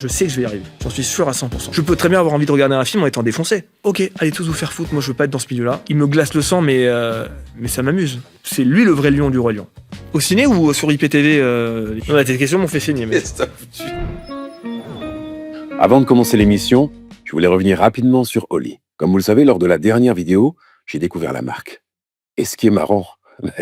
Je sais que je vais y arriver, j'en suis sûr à 100%. Je peux très bien avoir envie de regarder un film en étant défoncé. Ok, allez tous vous faire foutre, moi je veux pas être dans ce milieu-là. Il me glace le sang, mais ça m'amuse. C'est lui le vrai lion du Roi Lion. Au ciné ou sur IPTV Ouais, tes questions m'ont fait saigner, mais... Avant de commencer l'émission, je voulais revenir rapidement sur Oli. Comme vous le savez, lors de la dernière vidéo, j'ai découvert la marque. Et ce qui est marrant,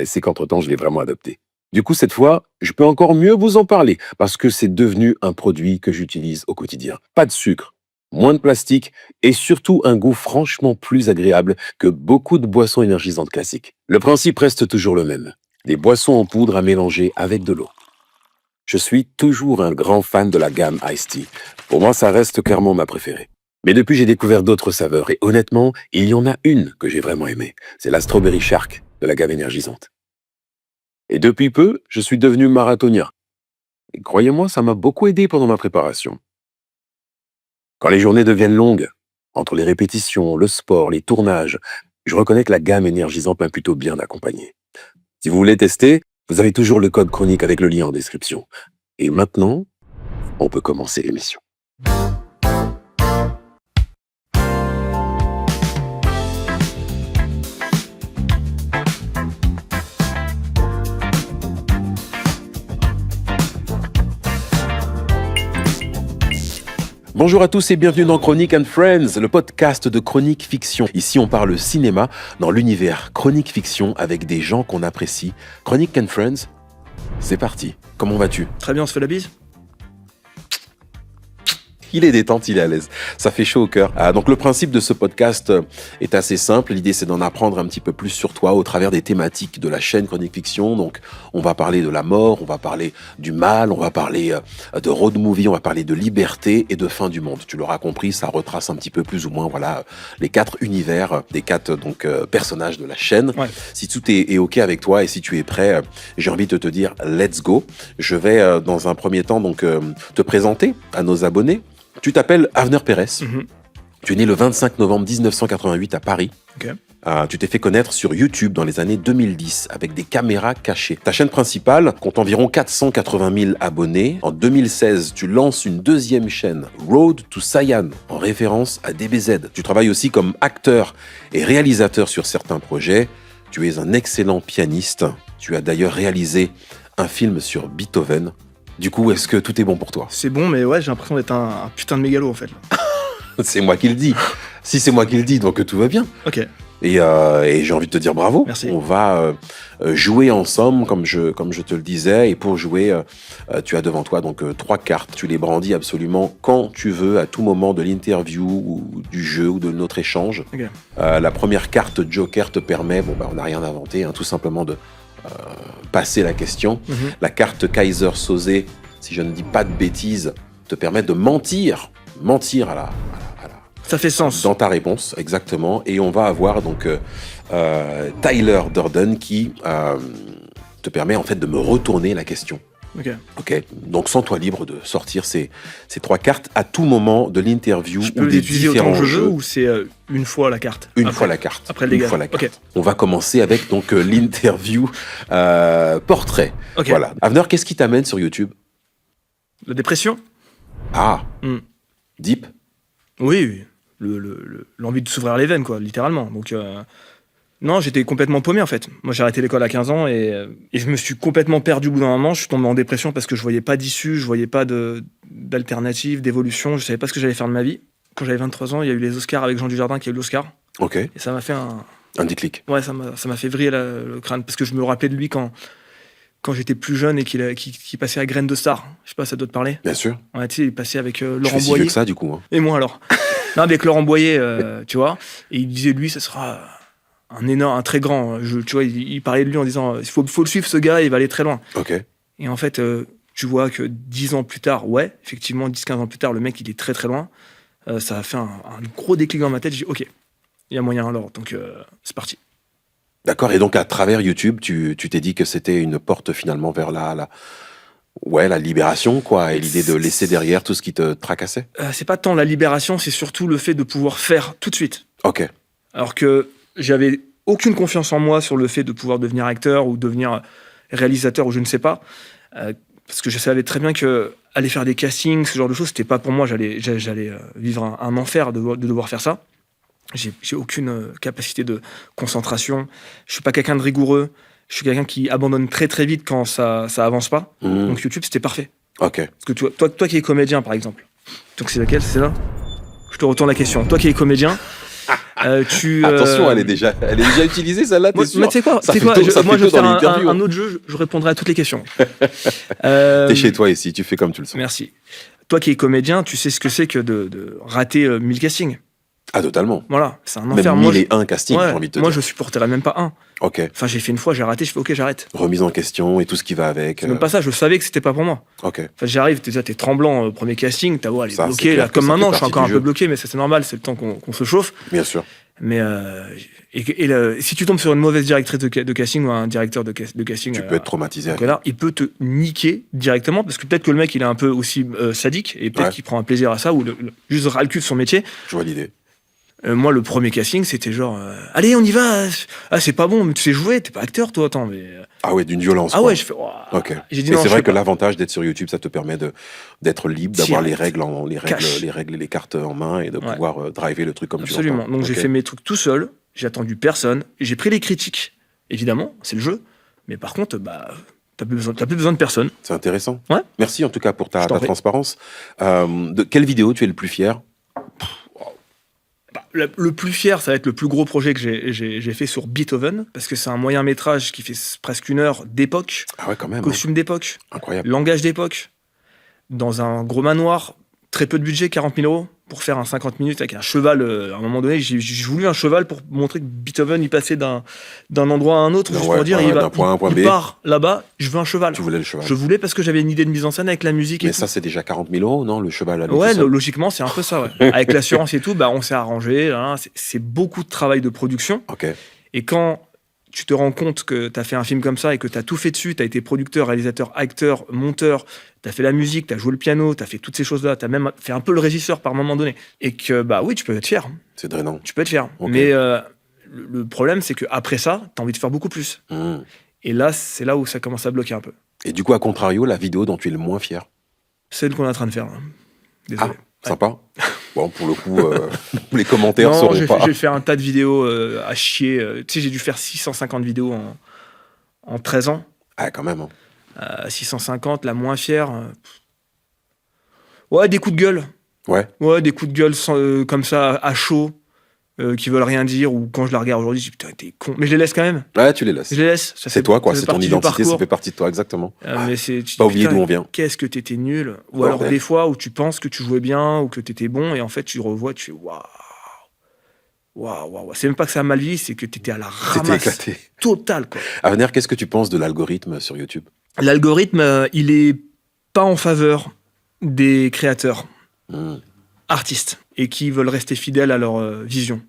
c'est qu'entre-temps, je l'ai vraiment adopté. Du coup, cette fois, je peux encore mieux vous en parler, parce que c'est devenu un produit que j'utilise au quotidien. Pas de sucre, moins de plastique, et surtout un goût franchement plus agréable que beaucoup de boissons énergisantes classiques. Le principe reste toujours le même. Des boissons en poudre à mélanger avec de l'eau. Je suis toujours un grand fan de la gamme Iced Tea. Pour moi, ça reste clairement ma préférée. Mais depuis, j'ai découvert d'autres saveurs, et honnêtement, il y en a une que j'ai vraiment aimée. C'est la Strawberry Shark de la gamme énergisante. Et depuis peu, je suis devenu marathonien. Et croyez-moi, ça m'a beaucoup aidé pendant ma préparation. Quand les journées deviennent longues, entre les répétitions, le sport, les tournages, je reconnais que la gamme énergisante m'a plutôt bien accompagné. Si vous voulez tester, vous avez toujours le code chronique avec le lien en description. Et maintenant, on peut commencer l'émission. Bonjour à tous et bienvenue dans Chronique and Friends, le podcast de Chronique Fiction. Ici, on parle cinéma dans l'univers Chronique Fiction avec des gens qu'on apprécie. Chronique and Friends, c'est parti. Comment vas-tu ? Très bien, on se fait la bise ? Il est détente, il est à l'aise. Ça fait chaud au cœur. Donc le principe de ce podcast est assez simple. L'idée, c'est d'en apprendre un petit peu plus sur toi au travers des thématiques de la chaîne Chronique Fiction. Donc on va parler de la mort, on va parler du mal, on va parler de road movie, on va parler de liberté et de fin du monde. Tu l'auras compris, ça retrace un petit peu plus ou moins les 4 univers des 4 personnages de la chaîne. Ouais. Si tout est OK avec toi et si tu es prêt, j'ai envie de te dire let's go. Je vais dans un premier temps te présenter à nos abonnés. Tu t'appelles Avner Pérez. Mm-hmm. Tu es né le 25 novembre 1988 à Paris. Okay. Tu t'es fait connaître sur YouTube dans les années 2010 avec des caméras cachées. Ta chaîne principale compte environ 480 000 abonnés. En 2016, tu lances une deuxième chaîne, Road to Cyan, en référence à DBZ. Tu travailles aussi comme acteur et réalisateur sur certains projets. Tu es un excellent pianiste. Tu as d'ailleurs réalisé un film sur Beethoven. Du coup, est-ce que tout est bon pour toi ? C'est bon, mais ouais, j'ai l'impression d'être un putain de mégalo, en fait. C'est moi qui le dis. Si c'est moi qui le dis, donc tout va bien. Ok. Et j'ai envie de te dire bravo. Merci. On va jouer ensemble, comme je te le disais. Et pour jouer, tu as devant toi 3 cartes. Tu les brandis absolument quand tu veux, à tout moment de l'interview ou du jeu ou de notre échange. Okay. La première carte Joker te permet, on n'a rien inventé, tout simplement de passer la question. Mm-hmm. La carte Kaiser Soze, si je ne dis pas de bêtises, te permet de mentir à la ça fait sens. Dans ta réponse, exactement. Et on va avoir Tyler Durden qui te permet en fait de me retourner la question. Ok. Donc sens-toi libre de sortir ces 3 cartes à tout moment de l'interview ou des différents jeux. Ou c'est une fois la carte. Une fois la carte. Après les gars. Okay. On va commencer avec l'interview portrait. Okay. Voilà. Avner, qu'est-ce qui t'amène sur YouTube ? La dépression. Ah. Deep. Oui. L'envie de s'ouvrir les veines, quoi, littéralement. Donc, non, j'étais complètement paumé, en fait. Moi, j'ai arrêté l'école à 15 ans et je me suis complètement perdu au bout d'un moment. Je suis tombé en dépression parce que je voyais pas d'issue, je voyais pas d'alternative, d'évolution. Je savais pas ce que j'allais faire de ma vie. Quand j'avais 23 ans, il y a eu les Oscars avec Jean Dujardin qui a eu l'Oscar. Ok. Et ça m'a fait un déclic. Ouais, ça m'a fait vriller le crâne parce que je me rappelais de lui quand j'étais plus jeune et qu'il passait à Graines de Star. Je sais pas, ça doit te parler. Bien sûr. Ouais, tu sais, il passait avec Laurent Boyer. Si vieux que ça, du coup. Hein. Et moi, alors. Non, avec Laurent Boyer, tu vois. Et il disait, lui, ça sera un très grand. Tu vois, il parlait de lui en disant, il faut le suivre, ce gars, il va aller très loin. Ok. Et en fait, tu vois que 10 ans plus tard, effectivement, 10-15 ans plus tard, le mec, il est très très loin. Ça a fait un gros déclic dans ma tête. J'ai dit, ok, il y a moyen alors. Donc, c'est parti. D'accord. Et donc, à travers YouTube, tu t'es dit que c'était une porte finalement vers la libération, quoi, et l'idée de laisser derrière tout ce qui te tracassait. C'est pas tant la libération, c'est surtout le fait de pouvoir faire tout de suite. Ok. Alors que j'avais aucune confiance en moi sur le fait de pouvoir devenir acteur ou devenir réalisateur ou je ne sais pas. parce que je savais très bien que aller faire des castings, ce genre de choses, c'était pas pour moi. J'allais vivre un enfer de devoir faire ça. J'ai aucune capacité de concentration. Je suis pas quelqu'un de rigoureux. Je suis quelqu'un qui abandonne très très vite quand ça avance pas. Donc YouTube, c'était parfait. Ok. Parce que toi qui es comédien, par exemple. Donc c'est laquelle? C'est là? Je te retourne la question. Toi qui es comédien, Attention, elle est déjà utilisée, celle-là, t'es sûr? Mais tu sais quoi, moi je vais faire un autre jeu, je répondrai à toutes les questions. T'es chez toi ici, tu fais comme tu le sens. Merci. Toi qui es comédien, tu sais ce que c'est que de rater 1000 castings. Ah, totalement. Voilà, c'est un enfer. Même 1001 castings, j'ai envie de te dire. Moi, je supporterais même pas un. Ok. Enfin, j'ai fait une fois, j'ai raté, je fais ok, j'arrête. Remise en question et tout ce qui va avec. C'est même pas ça, je savais que c'était pas pour moi. Ok. Enfin, j'arrive, t'es tremblant au premier casting, ta voix elle est Ça, c'est bloquée. clair Là, que comme ça maintenant, fait je suis encore partie un du peu bloqué, mais ça c'est normal, c'est le temps qu'on se chauffe. Bien sûr. Mais si tu tombes sur une mauvaise directrice de casting ou un directeur de casting, Tu peux être traumatisé. là, il peut te niquer directement parce que peut-être que le mec il est un peu aussi sadique et peut-être qu'il prend un plaisir à ça ou juste ras le cul de son métier. Je vois l'idée. Moi, le premier casting, c'était genre allez, on y va. Ah, c'est pas bon, mais tu sais jouer, t'es pas acteur, toi, attends. Mais Ah ouais, d'une violence. ah quoi. ouais, je fais. Oh. Ok. J'ai dit Mais non, c'est je vrai fais que pas. l'avantage d'être sur YouTube, ça te permet d'avoir libre, d'avoir les Direct. règles, les règles et les cartes en main et de pouvoir driver le truc comme Absolument. tu l'entends. Donc j'ai Ok. fait mes trucs tout seul. J'ai attendu personne. J'ai pris les critiques, évidemment, c'est le jeu. Mais par contre, t'as plus besoin de personne. C'est intéressant. Ouais. Merci en tout cas pour ta Je t'en prie. transparence. De quelle vidéo tu es le plus fier? Le plus fier, ça va être le plus gros projet que j'ai fait sur Beethoven, parce que c'est un moyen métrage qui fait presque 1 heure d'époque, Ah ouais, quand même. costume d'époque, Incroyable. langage d'époque, dans un gros manoir, très peu de budget, 40 000 euros, pour faire un 50 minutes avec un cheval. À un moment donné, j'ai voulu un cheval pour montrer que Beethoven, il passait d'un endroit à un autre, juste pour dire, d'un point A à un point B. il part là-bas, je veux un cheval. Tu voulais le cheval. Je voulais parce que j'avais une idée de mise en scène avec la musique et Mais tout. ça, c'est déjà 40 000 euros, non? Le cheval à lui Ouais, tout seul. logiquement, c'est un peu ça, ouais. Avec l'assurance et tout, on s'est arrangé. Là, c'est beaucoup de travail de production. Ok. Et quand tu te rends compte que tu as fait un film comme ça et que tu as tout fait dessus, tu as été producteur, réalisateur, acteur, monteur, tu as fait la musique, tu as joué le piano, tu as fait toutes ces choses-là, tu as même fait un peu le régisseur par moment donné. Et que, oui, tu peux être fier. C'est drainant. Tu peux être fier. Ok. Mais le problème, c'est qu'après ça, tu as envie de faire beaucoup plus. Et là, c'est là où ça commence à bloquer un peu. Et du coup, à contrario, la vidéo dont tu es le moins fier? Celle qu'on est en train de faire. Là. Désolé. Ah, sympa. Bon, pour le coup, les commentaires Non, seront pas. j'ai fait un tas de vidéos à chier. Tu sais, j'ai dû faire 650 vidéos en 13 ans. Ah, quand même. 650, la moins fière. Ouais, des coups de gueule. Ouais. Ouais, des coups de gueule comme ça, à chaud, qui veulent rien dire. Ou quand je la regarde aujourd'hui, je dis putain, t'es con. Mais je les laisse quand même. Ouais, tu les laisses. Je les laisse. Ça C'est fait- toi, quoi. ça fait C'est ton partie du identité, ça parcours. fait partie de toi, exactement. Mais c'est, tu Pas dis, oublier putain, d'où on vient. Qu'est-ce que t'étais nul. Ou Bordel. alors des fois où tu penses que tu jouais bien ou que t'étais bon et en fait tu revois, tu fais waouh. Waouh. C'est même pas que ça a mal vieilli, c'est que t'étais à la C'était ramasse éclaté. totale, quoi. Avenir, qu'est-ce que tu penses de l'algorithme sur YouTube? L'algorithme, il est pas en faveur des créateurs, artistes, et qui veulent rester fidèles à leur vision.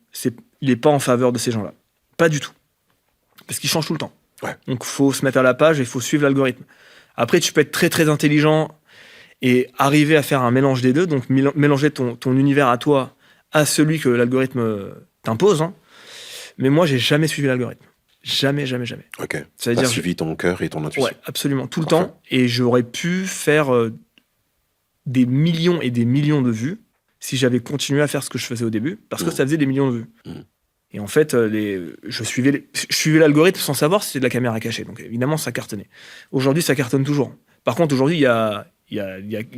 Il est pas en faveur de ces gens-là. Pas du tout. Parce qu'il change tout le temps. Ouais. Donc, faut se mettre à la page et il faut suivre l'algorithme. Après, tu peux être très, très intelligent et arriver à faire un mélange des deux. Donc, mélanger ton univers à toi à celui que l'algorithme t'impose. Hein. Mais moi, j'ai jamais suivi l'algorithme. Jamais. Ok. Ça veut T'as dire suivi ton cœur et ton intuition. Ouais, absolument, tout le Parfait. temps. Et j'aurais pu faire des millions et des millions de vues si j'avais continué à faire ce que je faisais au début, parce que ça faisait des millions de vues. Et en fait, je suivais l'algorithme sans savoir si c'était de la caméra cachée. Donc évidemment, ça cartonnait. Aujourd'hui, ça cartonne toujours. Par contre, aujourd'hui, il y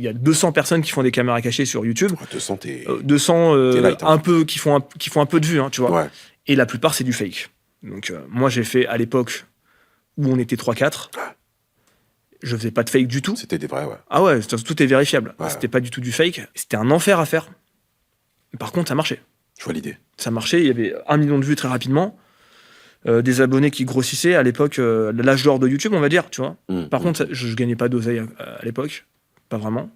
a 200 personnes qui font des caméras cachées sur YouTube. 200, t'es 200 t'es light, hein. un peu, qui font un peu de vues, hein, tu vois. Ouais. Et la plupart, c'est du fake. Donc, moi, j'ai fait à l'époque où on était 3-4. Je faisais pas de fake du tout. C'était des vrais, ouais. Ah ouais, tout est vérifiable. Ouais. C'était pas du tout du fake. C'était un enfer à faire. Par contre, ça marchait. Je vois l'idée. Ça marchait. Il y avait 1 million de vues très rapidement. Des abonnés qui grossissaient. À l'époque, l'âge d'or de YouTube, on va dire, tu vois. Par contre, je gagnais pas d'oseille à l'époque. Pas vraiment.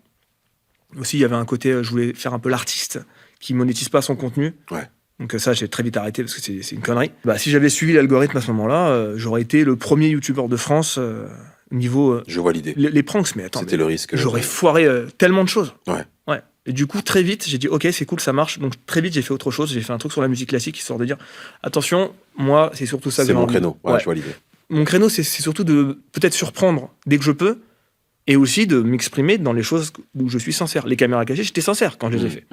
Aussi, il y avait un côté, je voulais faire un peu l'artiste qui monétise pas son contenu. Ouais. Donc ça, j'ai très vite arrêté parce que c'est une connerie. Si j'avais suivi l'algorithme à ce moment-là, j'aurais été le premier youtubeur de France niveau Je vois l'idée. les pranks. Mais attends, C'était le risque. j'aurais foiré tellement de choses. Ouais. Et du coup, très vite, j'ai dit ok, c'est cool, ça marche. Donc très vite, j'ai fait autre chose. J'ai fait un truc sur la musique classique, histoire de dire attention, moi, c'est surtout ça que C'est j'ai mon envie. créneau. Ouais, Ouais. je vois l'idée. Mon créneau, c'est surtout de peut-être surprendre dès que je peux, Et aussi de m'exprimer dans les choses où je suis sincère. Les caméras cachées, j'étais sincère quand je les ai fait.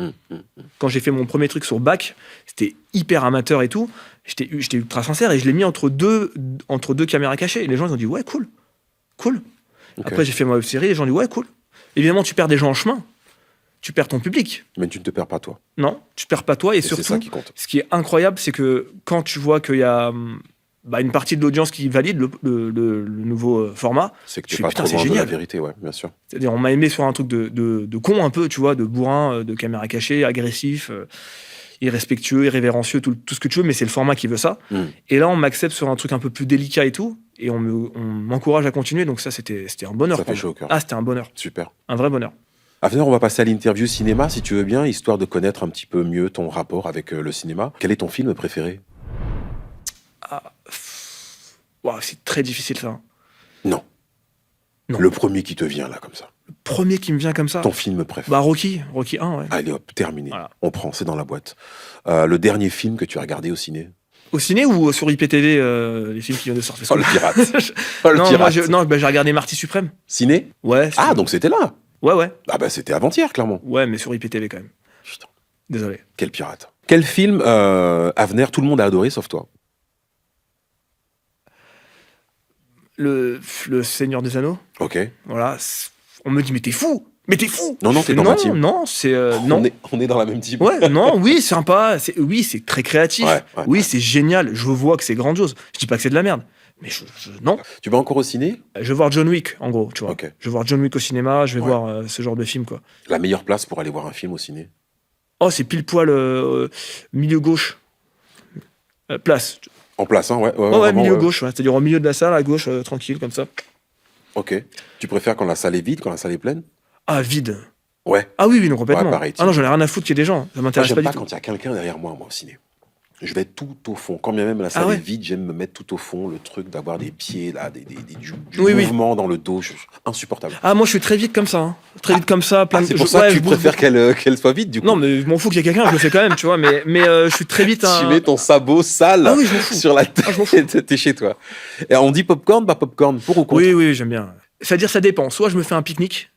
Quand j'ai fait mon premier truc sur Bac, c'était hyper amateur et tout. J'étais ultra sincère et je l'ai mis entre deux caméras cachées. Et les gens ils ont dit ouais, cool. Okay. Après, j'ai fait ma web série, les gens ont dit ouais, cool. Évidemment, tu perds des gens en chemin. Tu perds ton public. Mais tu ne te perds pas toi. Non, tu perds pas toi. Et surtout, c'est ça qui compte. Ce qui est incroyable, c'est que quand tu vois qu'il y a une partie de l'audience qui valide le nouveau format, c'est que tu es pas trop loin de la vérité, ouais, bien sûr. C'est-à-dire, on m'a aimé sur un truc de con un peu, tu vois, de bourrin, de caméra cachée, agressif, irrespectueux, irrévérencieux, tout ce que tu veux, mais c'est le format qui veut ça. Et là, on m'accepte sur un truc un peu plus délicat et tout, et on m'encourage à continuer, donc ça, c'était un bonheur. Ça fait chaud au cœur. Ah, c'était un bonheur. Super. Un vrai bonheur. Avner, on va passer à l'interview cinéma, si tu veux bien, histoire de connaître un petit peu mieux ton rapport avec le cinéma. Quel est ton film préféré ? Wow, c'est très difficile ça. Non. Le premier qui te vient là, comme ça. Le premier qui me vient comme ça. Ton film préféré. Rocky 1, ouais. Allez hop, terminé. Voilà. On prend, c'est dans la boîte. Le dernier film que tu as regardé au ciné ? Au ciné ou sur IPTV, les films qui viennent de sortir? Oh, le pirate. J'ai regardé Marty Suprême. Ciné ? Ouais. Donc c'était là. Ouais. Ah bah c'était avant-hier, clairement. Ouais, mais sur IPTV quand même. Putain. Désolé. Quel pirate. Quel film, Avner, tout le monde a adoré, sauf toi ? Le Seigneur des Anneaux. Ok. Voilà. On me dit, mais t'es fou! Mais t'es fou! Non, t'es dans ma team. Non, c'est... non. On est dans la même team. Ouais, non, oui, sympa. Oui, c'est très créatif. Ouais. C'est génial. Je vois que c'est grandiose. Je dis pas que c'est de la merde. Mais non. Tu vas encore au ciné ? Je vais voir John Wick, en gros, tu vois. Okay. Je vais voir John Wick au cinéma, je vais voir ce genre de film, quoi. La meilleure place pour aller voir un film au ciné ? Oh, c'est pile poil milieu gauche. Place. En place, hein, ouais. Ouais, milieu gauche, ouais. C'est-à-dire au milieu de la salle, à gauche, tranquille, comme ça. Ok. Tu préfères quand la salle est vide, quand la salle est pleine ? Ah, vide. Ouais. Ah oui, non, complètement. Ouais, pareil, non, j'en ai rien à foutre qu'il y ait des gens. Ça m'intéresse pas du tout. J'aime pas quand il y a quelqu'un derrière moi au ciné. Je vais tout au fond. Quand bien même la salle est vide, j'aime me mettre tout au fond. Le truc d'avoir des pieds, là, du mouvement dans le dos. Insupportable. Ah, moi, je suis très vite comme ça. Hein. Très vite comme ça. C'est pour ça que tu préfères qu'elle soit vide, du coup. Non, mais je m'en fous qu'il y ait quelqu'un, je le fais quand même, tu vois. Mais je suis très vite... Tu mets ton sabot sale sur la tête. T'es chez toi. Et on dit popcorn, pas popcorn, pour ou contre ? Oui, j'aime bien. C'est-à-dire, ça dépend. Soit je me fais un pique-nique.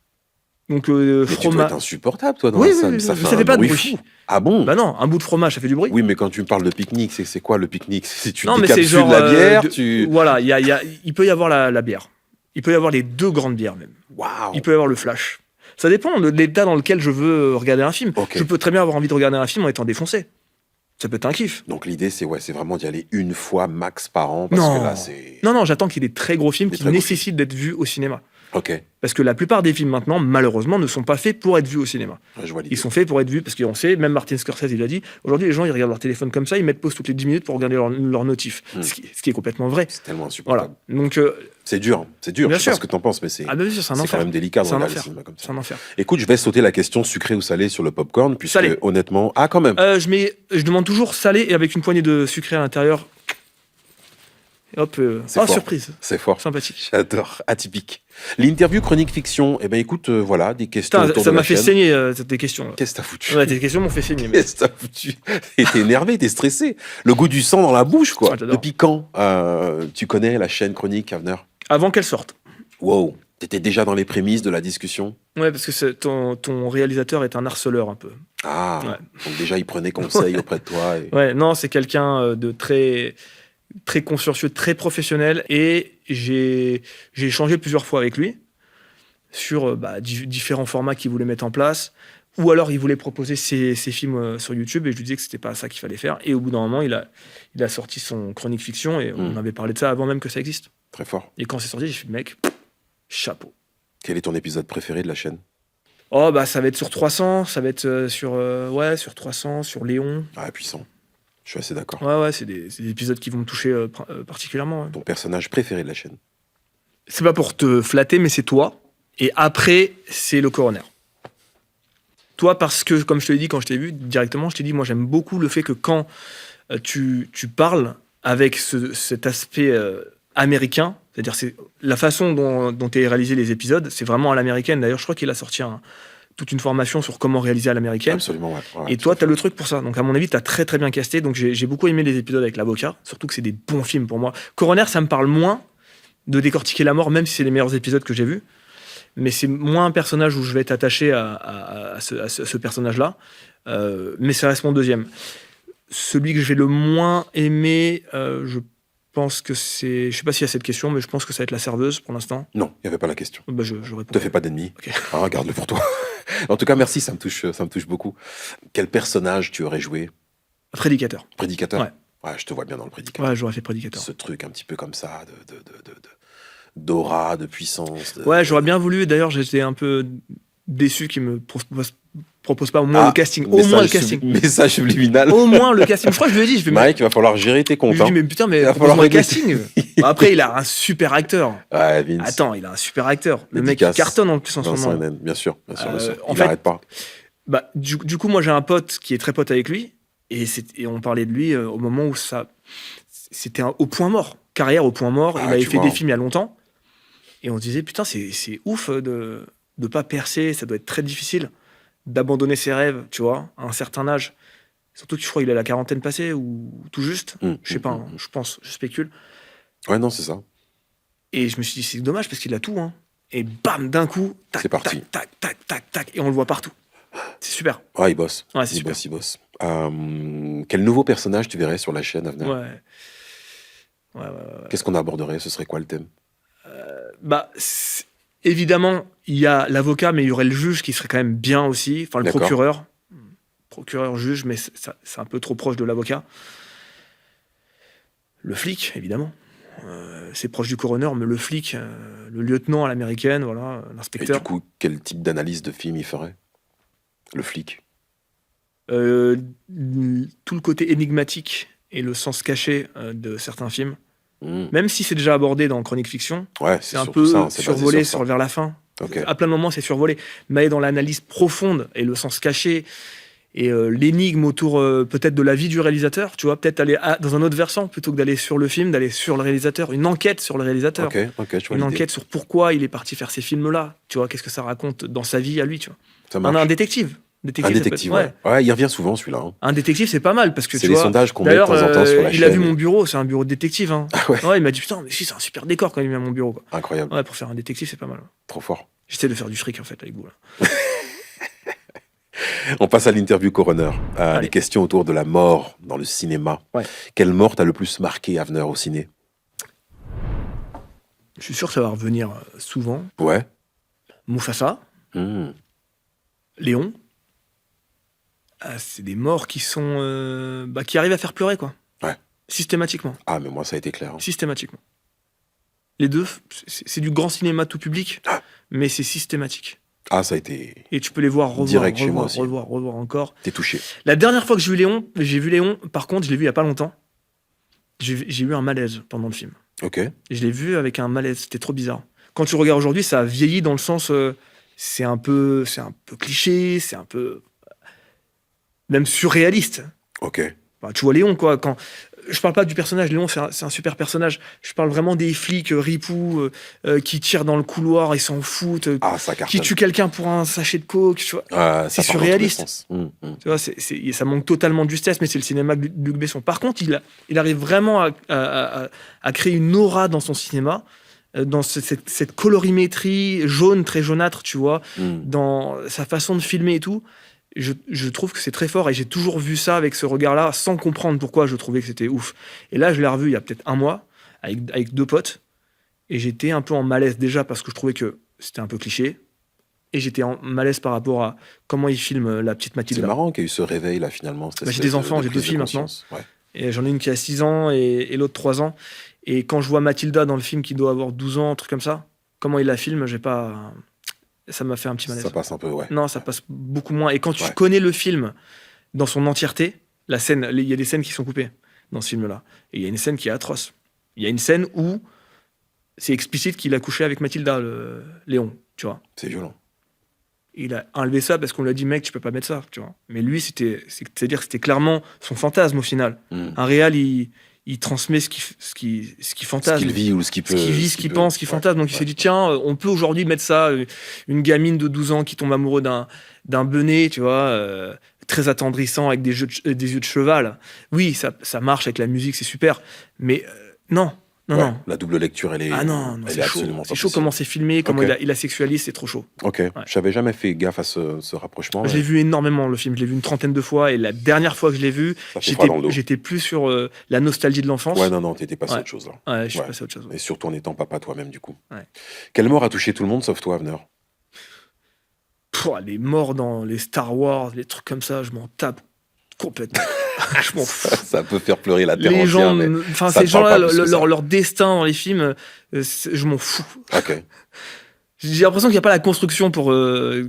Donc, mais tu dois être insupportable, toi, dans la salle. Ça fait pas de bruit bruit. Fou. Ah bon ? Bah non, un bout de fromage, ça fait du bruit. Oui, mais quand tu me parles de pique-nique, c'est quoi le pique-nique ? Si tu non, mais c'est genre la bière, Voilà, il peut y avoir la bière. Il peut y avoir les 2 grandes bières, même. Waouh. Il peut y avoir le flash. Ça dépend de l'état dans lequel je veux regarder un film. Okay. Je peux très bien avoir envie de regarder un film en étant défoncé. Ça peut être un kiff. Donc l'idée, c'est vraiment d'y aller une fois max par an, parce que là, c'est... Non, j'attends qu'il y ait des très gros films qui nécessitent d'être vus au cinéma. Ok. Parce que la plupart des films maintenant, malheureusement, ne sont pas faits pour être vus au cinéma. Ouais, je vois ils sont faits pour être vus, parce qu'on sait, même Martin Scorsese, il a dit, aujourd'hui, les gens, ils regardent leur téléphone comme ça, ils mettent pause toutes les 10 minutes pour regarder leur notif. Ce qui est complètement vrai. C'est tellement insupportable. Voilà. Donc, c'est dur, je sais pas ce que t'en penses, mais c'est bien sûr, c'est un enfer. Quand même délicat de regarder le cinéma comme ça. C'est un enfer. Écoute, je vais sauter la question sucré ou salé sur le popcorn, puisque honnêtement... Ah, quand même. Je demande toujours salé et avec une poignée de sucré à l'intérieur. Et hop, surprise. C'est fort. Sympathique. J'adore. Atypique. L'interview chronique fiction, écoute, voilà, des questions autour de la chaîne. Ça m'a fait saigner, tes questions. Qu'est-ce que t'as foutu ? Ouais, tes questions m'ont fait saigner. Qu'est-ce que t'as foutu ? T'es énervé, t'es stressé. Le goût du sang dans la bouche, quoi. Ah, depuis quand tu connais la chaîne chronique, Avner ? Avant qu'elle sorte. Wow. T'étais déjà dans les prémices de la discussion ? Ouais, parce que ton réalisateur est un harceleur, un peu. Ah, donc déjà, il prenait conseil auprès de toi. Ouais, non, c'est quelqu'un de très... très consciencieux, très professionnel, et j'ai échangé plusieurs fois avec lui sur différents formats qu'il voulait mettre en place, ou alors il voulait proposer ses films sur YouTube, et je lui disais que c'était pas ça qu'il fallait faire, et au bout d'un moment il a sorti son chronique fiction, et on avait parlé de ça avant même que ça existe. Très fort. Et quand c'est sorti, j'ai fait mec, chapeau. Quel est ton épisode préféré de la chaîne ? Oh ça va être sur 300, ça va être sur 300, sur Léon. Ah, puissant. Je suis assez d'accord. Ouais, c'est des épisodes qui vont me toucher particulièrement. Ouais. Ton personnage préféré de la chaîne ? C'est pas pour te flatter, mais c'est toi. Et après, c'est le coroner. Toi, parce que, comme je te l'ai dit quand je t'ai vu directement, je t'ai dit, moi, j'aime beaucoup le fait que quand tu parles avec cet aspect américain, c'est-à-dire c'est la façon dont est réalisé les épisodes, c'est vraiment à l'américaine. D'ailleurs, je crois qu'il a sorti toute une formation sur comment réaliser à l'américaine. Absolument, ouais. Et toi, tu as le truc pour ça. Donc, à mon avis, tu as très, très bien casté. Donc, j'ai beaucoup aimé les épisodes avec l'avocat. Surtout que c'est des bons films pour moi. Coroner, ça me parle moins de décortiquer la mort, même si c'est les meilleurs épisodes que j'ai vus. mais c'est moins un personnage où je vais être attaché à ce personnage-là. Mais ça reste mon deuxième. Celui que je vais le moins aimer, je pense que c'est... Je sais pas s'il y a cette question, mais je pense que ça va être la serveuse pour l'instant. Non, il n'y avait pas la question. Bah, je réponds. Te fais pas d'ennemis. Ok. Ah, garde-le pour toi. En tout cas, merci, ça me touche beaucoup. Quel personnage tu aurais joué? Prédicateur. Prédicateur? Ouais. Ouais, je te vois bien dans le prédicateur. Ouais, j'aurais fait prédicateur. Ce truc un petit peu comme ça, d'aura, de puissance. Ouais, j'aurais bien voulu. D'ailleurs, j'étais un peu déçu qu'ils me proposent pas au moins le casting. Au moins le casting. Message subliminal. Au moins le casting. Je crois que je lui ai dit. Mike, il va falloir gérer tes comptes. Je lui ai dit, mais putain, mais Il va falloir propose-moi le régler. casting. Bah, après, il a un super acteur. Ouais, Vince. Attends, il a un super acteur. Le mec, Dédicace. il cartonne en plus en ce Vincent moment. Hénen, bien sûr. En Il fait, n'arrête pas. Bah, du coup, moi, j'ai un pote qui est très pote avec lui. Et on parlait de lui au moment où c'était au point mort. Carrière au point mort. Il avait fait des films il y a longtemps. Et on se disait, putain, c'est ouf de pas percer. Ça doit être très difficile d'abandonner ses rêves, tu vois, à un certain âge. Surtout que je crois qu'il a la quarantaine passée ou tout juste. Je sais pas, hein, je pense, je spécule. Ouais, non, c'est ça. Et je me suis dit, c'est dommage parce qu'il a tout. Hein. Et bam, d'un coup, tac, C'est parti. tac, tac, tac, tac, tac. Et on le voit partout. C'est super. Ouais, il bosse. Ouais, c'est il super. bosse, il bosse. Quel nouveau personnage tu verrais sur la chaîne à venir? Ouais. Qu'est-ce qu'on aborderait? Ce serait quoi le thème? Bah, évidemment, il y a l'avocat, mais il y aurait le juge qui serait quand même bien aussi. Enfin, le D'accord. procureur. Procureur-juge, mais c'est un peu trop proche de l'avocat. Le flic, évidemment. C'est proche du coroner, mais le flic, le lieutenant à l'américaine, voilà, Et l'inspecteur. du coup, quel type d'analyse de film il ferait? Le flic. Tout le côté énigmatique et le sens caché de certains films. Même si c'est déjà abordé dans Chronique Fiction, Ouais, c'est un surtout peu ça, hein, c'est basé survolé sur ça. vers la fin. Ok. À plein de moments, c'est survolé. Mais aller dans l'analyse profonde et le sens caché et l'énigme autour peut-être de la vie du réalisateur, tu vois, peut-être aller dans un autre versant plutôt que d'aller sur le film, d'aller sur le réalisateur, une enquête sur le réalisateur. Ok, je vois Une l'idée. enquête sur pourquoi il est parti faire ces films-là, tu vois, qu'est-ce que ça raconte dans sa vie à lui, tu vois. Ça marche. Un détective. Un ça peut être- détective, ouais. Ouais, il revient souvent celui-là. Hein. Un détective, c'est pas mal parce que C'est tu les vois. sondages qu'on met de D'ailleurs, temps en temps sur la il a vu chaîne. mon bureau, c'est un bureau de détective. Hein. Ah ouais, Il m'a dit putain, mais si, c'est un super décor quand il vient à mon bureau. Quoi. incroyable. Ouais, pour faire un détective, c'est pas mal. Trop fort. J'essaie de faire du fric en fait avec vous. Là. On passe à l'interview coroner. Allez. Les questions autour de la mort dans le cinéma. Ouais. Quelle mort t'a le plus marqué à venir au ciné? Je suis sûr que ça va revenir souvent. Ouais. Mufasa, Hmm. Léon. C'est des morts qui sont qui arrivent à faire pleurer quoi. Ouais. Systématiquement. Ah, mais moi, ça a été clair. Hein. Systématiquement. Les deux, c'est du grand cinéma tout public, Ah. mais c'est systématique. Ah, ça a été... Et tu peux les voir, revoir, Direct chez moi aussi. revoir encore. T'es touché. La dernière fois que j'ai vu Léon, par contre, je l'ai vu il y a pas longtemps. J'ai eu un malaise pendant le film. Ok. Et je l'ai vu avec un malaise, c'était trop bizarre. Quand tu regardes aujourd'hui, ça a vieilli dans le sens, c'est un peu cliché, c'est un peu même surréaliste. Ok. Enfin, tu vois Léon quoi. Je parle pas du personnage, Léon c'est un super personnage. Je parle vraiment des flics ripoux qui tirent dans le couloir et s'en foutent, Ah, ça qui cartonne. tuent quelqu'un pour un sachet de coke. Tu vois. Ah, c'est ça part dans tous les surréaliste. sens. Tu vois, ça manque totalement de justesse, mais c'est le cinéma de Luc Besson. Par contre, il arrive vraiment à créer une aura dans son cinéma, dans cette colorimétrie jaune, très jaunâtre, tu vois, dans sa façon de filmer et tout. Je trouve que c'est très fort et j'ai toujours vu ça avec ce regard-là sans comprendre pourquoi je trouvais que c'était ouf. Et là, je l'ai revu il y a peut-être un mois avec deux potes et j'étais un peu en malaise déjà parce que je trouvais que c'était un peu cliché. Et j'étais en malaise par rapport à comment il filme la petite C'est Mathilda. marrant qu'il y ait eu ce réveil là finalement. cette Bah, j'ai espèce des enfants, de j'ai 2 prise de filles maintenant. conscience. Ouais. Et j'en ai une qui a 6 ans et l'autre 3 ans. Et quand je vois Mathilda dans le film qui doit avoir 12 ans, un truc comme ça, comment il la filme, ça m'a fait un petit malaise. Ça passe un peu, ouais. Non, ça passe beaucoup moins. Et quand tu Ouais. connais le film dans son entièreté, il y a des scènes qui sont coupées dans ce film-là. Et il y a une scène qui est atroce. Il y a une scène où c'est explicite qu'il a couché avec Mathilda, Léon, tu vois. C'est violent. Il a enlevé ça parce qu'on lui a dit, mec, tu peux pas mettre ça, tu vois. Mais lui, c'est-à-dire que c'était clairement son fantasme au final. Un réal, il transmet ce qu'il fantasme. Ce qu'il vit ou ce qu'il peut. Ce qu'il vit, ce qu'il pense, ce qu'il fantasme. Donc il ouais. s'est dit, tiens, on peut aujourd'hui mettre ça, une gamine de 12 ans qui tombe amoureux d'un benet, tu vois, très attendrissant avec des yeux de cheval. Oui, ça marche avec la musique, c'est super. Mais non, Non, Ouais, non. la double lecture, elle est, Ah non, elle c'est est chaud. absolument C'est pas chaud possible. comment c'est filmé, comment Ok. il a sexualise, c'est trop chaud. Ok, j'avais jamais fait gaffe à ce rapprochement. Je l'ai mais vu énormément, le film. Je l'ai vu une trentaine de fois. Et la dernière fois que je l'ai vu, Ça fait froid dans le dos. j'étais plus sur la nostalgie de l'enfance. Ouais, non, t'étais passé à Ouais. autre chose là. Ouais, je suis Ouais. passé à autre chose. Et surtout en étant papa toi-même, du coup. Ouais. Quelle mort a touché tout le monde sauf toi, Avner? Pouah, les morts dans les Star Wars, les trucs comme ça, je m'en tape complètement. Je m'en fous. Ça peut faire pleurer la terre Les gens, entière, mais enfin ça ces te parle gens-là, pas plus que ça. leur destin dans les films, je m'en fous. Ok. J'ai l'impression qu'il n'y a pas la construction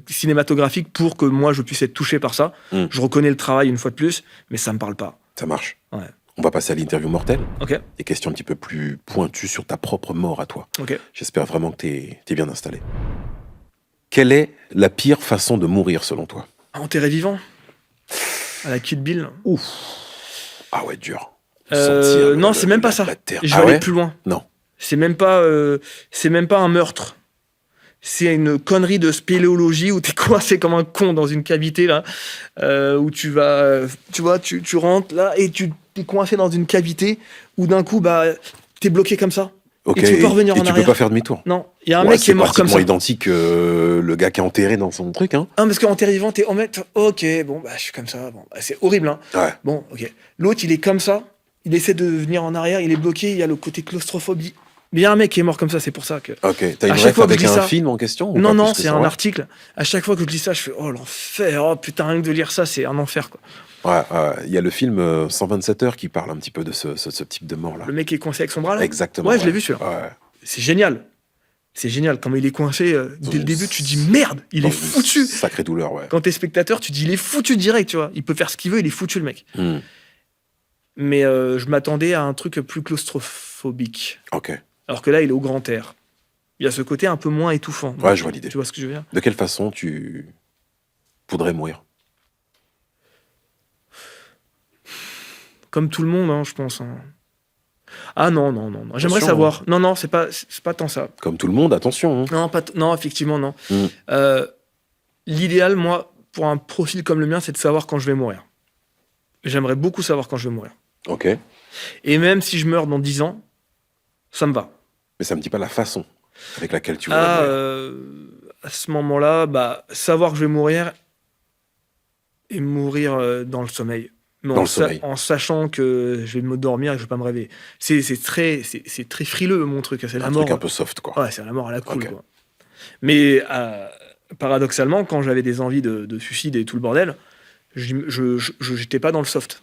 cinématographique pour que moi je puisse être touché par ça. Mm. Je reconnais le travail une fois de plus, mais ça me parle pas. Ça marche. Ouais. On va passer à l'interview mortelle. Ok, Des questions un petit peu plus pointues sur ta propre mort à toi. ok. J'espère vraiment que t'es bien installé. Quelle est la pire façon de mourir selon toi? Enterré vivant à la Kill Bill. Ouf. Ah ouais, dur. Sentir Non, c'est même pas ça. la terre. Je vais Ah aller ouais? plus loin. Non. C'est même pas un meurtre. C'est une connerie de spéléologie où t'es coincé comme un con dans une cavité là, où tu vas, tu vois, tu rentres là et tu t'es coincé dans une cavité où d'un coup bah t'es bloqué comme ça. Ok. Et tu peux revenir et en tu arrière. peux pas faire demi-tour. Non, il y a un Ouais, mec qui est mort comme ça. C'est pratiquement identique le gars qui est enterré dans son truc, hein. Ah, parce qu'en terre vivant, t'es en mec, ok, bon bah je suis comme ça, bon, bah, c'est horrible hein. Ouais. Bon, ok. L'autre il est comme ça, il essaie de venir en arrière, il est bloqué, il y a le côté claustrophobie. Mais il y a un mec qui est mort comme ça, c'est pour ça que. Ok. T'as une À chaque ref fois que avec je lis un ça- film en question ou Non, pas non, plus que c'est ça, un ouais article. À chaque fois que je lis ça, je fais oh l'enfer, oh putain, rien que de lire ça, c'est un enfer quoi. Ouais, il y a le film 127 heures qui parle un petit peu de ce type de mort-là. Le mec qui est coincé avec son bras là. Exactement. Ouais, je l'ai vu celui-là. Ouais. C'est génial. C'est génial. Quand il est coincé dès le Dans début, une- tu dis merde, il Dans est une foutu. Sacrée douleur, ouais. Quand t'es spectateur, tu dis il est foutu direct, tu vois. Il peut faire ce qu'il veut, il est foutu le mec. Hmm. Mais je m'attendais à un truc plus claustrophobique. Ok. Alors que là, il est au grand air. Il y a ce côté un peu moins étouffant. Ouais, je vois l'idée. Tu vois ce que je veux dire? De quelle façon tu voudrais mourir? Comme tout le monde, hein, je pense. Hein. Ah non. J'aimerais Attention, savoir. Non, c'est pas tant ça. Comme tout le monde, attention. Hein. Non, non, effectivement, non. Mm. L'idéal, moi, pour un profil comme le mien, c'est de savoir quand je vais mourir. J'aimerais beaucoup savoir quand je vais mourir. Ok. Et même si je meurs dans 10 ans, ça me va. Mais ça me dit pas la façon avec laquelle tu voudrais mourir. À ce moment-là, bah, savoir que je vais mourir et mourir dans le sommeil. Mais Dans le sommeil. en sachant que je vais me dormir et que je vais pas me réveiller. C'est très frileux, mon truc. C'est la Un mort. truc un peu soft, quoi. Ouais, c'est la mort à la cool. Ok. Quoi. Mais paradoxalement, quand j'avais des envies de suicide et tout le bordel, j'étais pas dans le soft.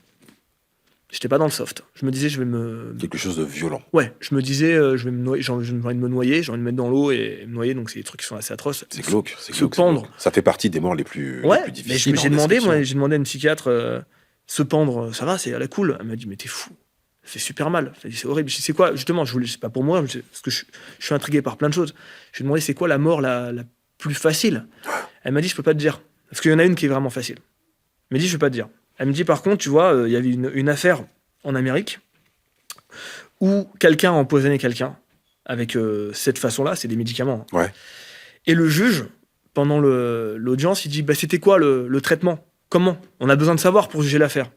J'étais pas dans le soft. Je me disais, je vais me. Quelque chose de violent. Ouais, je me disais, je vais me noyer, j'ai envie de me noyer, j'ai envie de me mettre dans l'eau et me noyer, donc c'est des trucs qui sont assez atroces. C'est glauque. C'est Se glauque, c'est pendre. glauque. Ça fait partie des morts les plus Ouais, mais difficiles. j'ai demandé à une psychiatre, se pendre, ça va, c'est à la cool. Elle m'a dit, mais t'es fou. Ça fait super mal. Elle m'a dit, c'est horrible. Je dis, c'est quoi, justement, c'est pas pour moi, parce que je suis intrigué par plein de choses. Je lui ai demandé, c'est quoi la mort la plus facile? Elle m'a dit, je peux pas te dire. Parce qu'il y en a une qui est vraiment facile. Elle m'a dit, je peux pas te dire. Elle me dit, par contre, tu vois, il y avait une affaire en Amérique où quelqu'un a empoisonné quelqu'un avec cette façon-là, c'est des médicaments. Ouais. Et le juge, pendant l'audience, il dit, bah, c'était quoi le traitement? Comment? On a besoin de savoir pour juger l'affaire.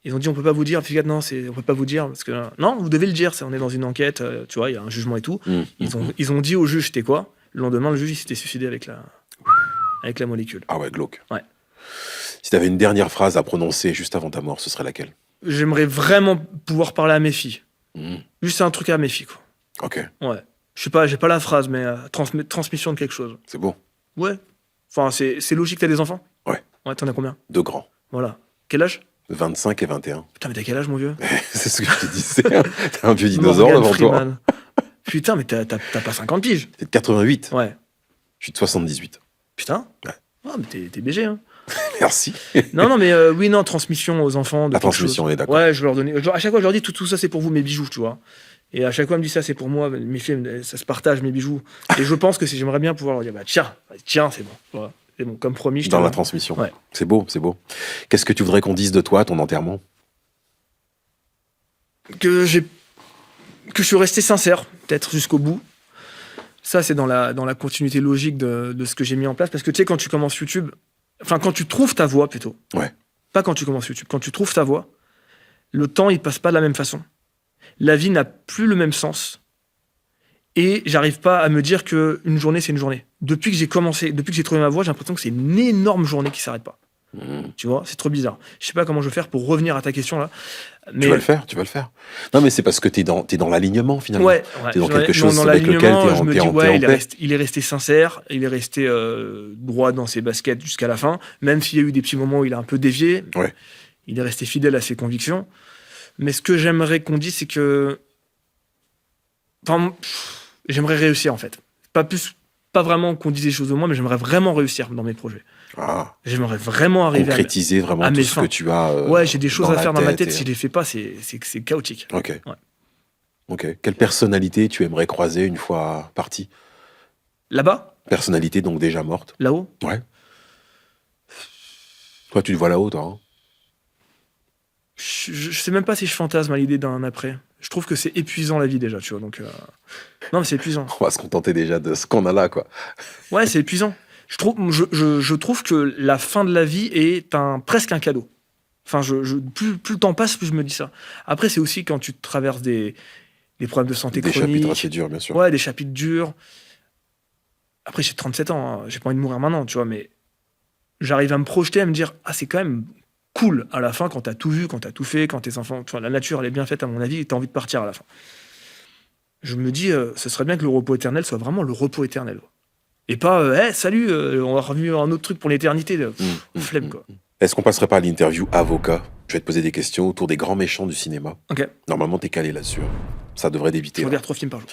Ils ont dit, on peut pas vous dire. Psychiatre, non, on peut pas vous dire. Parce que, non, vous devez le dire. On est dans une enquête, tu vois, il y a un jugement et tout. Ils ont dit au juge, c'était quoi? Le lendemain, le juge, il s'était suicidé avec la molécule. Ah ouais, glauque. Ouais. Si t'avais une dernière phrase à prononcer juste avant ta mort, ce serait laquelle? J'aimerais vraiment pouvoir parler à mes filles. Hmm. Juste un truc à mes filles, quoi. Ok, Ouais. Je sais pas, j'ai pas la phrase, mais transmission de quelque chose. c'est beau. Ouais. Enfin, c'est logique, t'as des enfants? Ouais. Ouais, t'en as combien? 2 grands. Voilà. Quel âge? 25 et 21. Putain, mais t'as quel âge, mon vieux? C'est ce que je te disais. T'as un vieux dinosaure Morgan devant toi. Freeman. Putain, mais t'as pas 50 piges. T'es de 88. Ouais. Je suis de 78. Putain. Ouais. Ah, mais t'es BG, hein. Merci. Non, mais oui, non, transmission aux enfants. De La quelque transmission, chose. on est d'accord. Ouais, je leur donnais. À chaque fois, je leur dis tout ça, c'est pour vous, mes bijoux, tu vois. Et à chaque fois, elle me dit ça, c'est pour moi, mes films, ça se partage, mes bijoux. Et je pense que j'aimerais bien pouvoir leur dire, bah tiens, c'est bon. Voilà. C'est bon, comme promis, je te Dans la le- transmission. Ouais. C'est beau, c'est beau. Qu'est-ce que tu voudrais qu'on dise de toi à ton enterrement? que je suis resté sincère, peut-être jusqu'au bout. Ça, c'est dans la continuité logique de ce que j'ai mis en place. Parce que tu sais, quand tu commences YouTube, enfin, quand tu trouves ta voix plutôt. Ouais. Pas quand tu commences YouTube. Quand tu trouves ta voix, le temps, il passe pas de la même façon. la vie n'a plus le même sens. Et j'arrive pas à me dire qu'une journée, c'est une journée. Depuis que j'ai trouvé ma voie, j'ai l'impression que c'est une énorme journée qui s'arrête pas. Tu vois, c'est trop bizarre. Je sais pas comment je vais faire pour revenir à ta question là. Mais... Tu vas le faire. Non, mais c'est parce que t'es dans l'alignement finalement. Ouais. T'es dans quelque chose dans avec lequel l'alignement, je me dis, ouais, paix. il est resté sincère, il est resté droit dans ses baskets jusqu'à la fin, même s'il y a eu des petits moments où il a un peu dévié. Ouais. Il est resté fidèle à ses convictions. Mais ce que j'aimerais qu'on dise, c'est que... Enfin, j'aimerais réussir, en fait. Pas vraiment qu'on dise des choses de moi, mais j'aimerais vraiment réussir dans mes projets. Ah. J'aimerais vraiment arriver concrétiser vraiment à tout mes ce fins. que tu as ouais, j'ai des choses à faire dans ma tête. et... Si je les fais pas, c'est chaotique. Ok. Ouais. Ok. Quelle personnalité tu aimerais croiser une fois parti? Là-bas? Personnalité donc déjà morte? Là-haut? Ouais. Toi, tu te vois là-haut, toi hein? Je sais même pas si je fantasme à l'idée d'un après. Je trouve que c'est épuisant la vie déjà, tu vois. Donc, non, mais c'est épuisant. On va se contenter déjà de ce qu'on a là, quoi. Ouais, c'est épuisant. Je trouve que la fin de la vie est presque un cadeau. Enfin, plus le temps passe, plus je me dis ça. Après, c'est aussi quand tu traverses des problèmes de santé Des chroniques. chapitres assez durs, bien sûr. Ouais, des chapitres durs. Après, j'ai 37 ans, hein. J'ai pas envie de mourir maintenant, tu vois, mais j'arrive à me projeter, à me dire, ah, c'est quand même cool à la fin quand t'as tout vu, quand t'as tout fait, quand tes enfants, tu vois, la nature elle est bien faite à mon avis, et t'as envie de partir à la fin. Je me dis, ce serait bien que le repos éternel soit vraiment le repos éternel. Et pas, salut, on va revenir à un autre truc pour l'éternité. Flemme, quoi. Est-ce qu'on passerait pas à l'interview avocat? Je vais te poser des questions autour des grands méchants du cinéma. Ok. Normalement, t'es calé là-dessus. Ça devrait d'éviter. Je regarde 3 films par jour.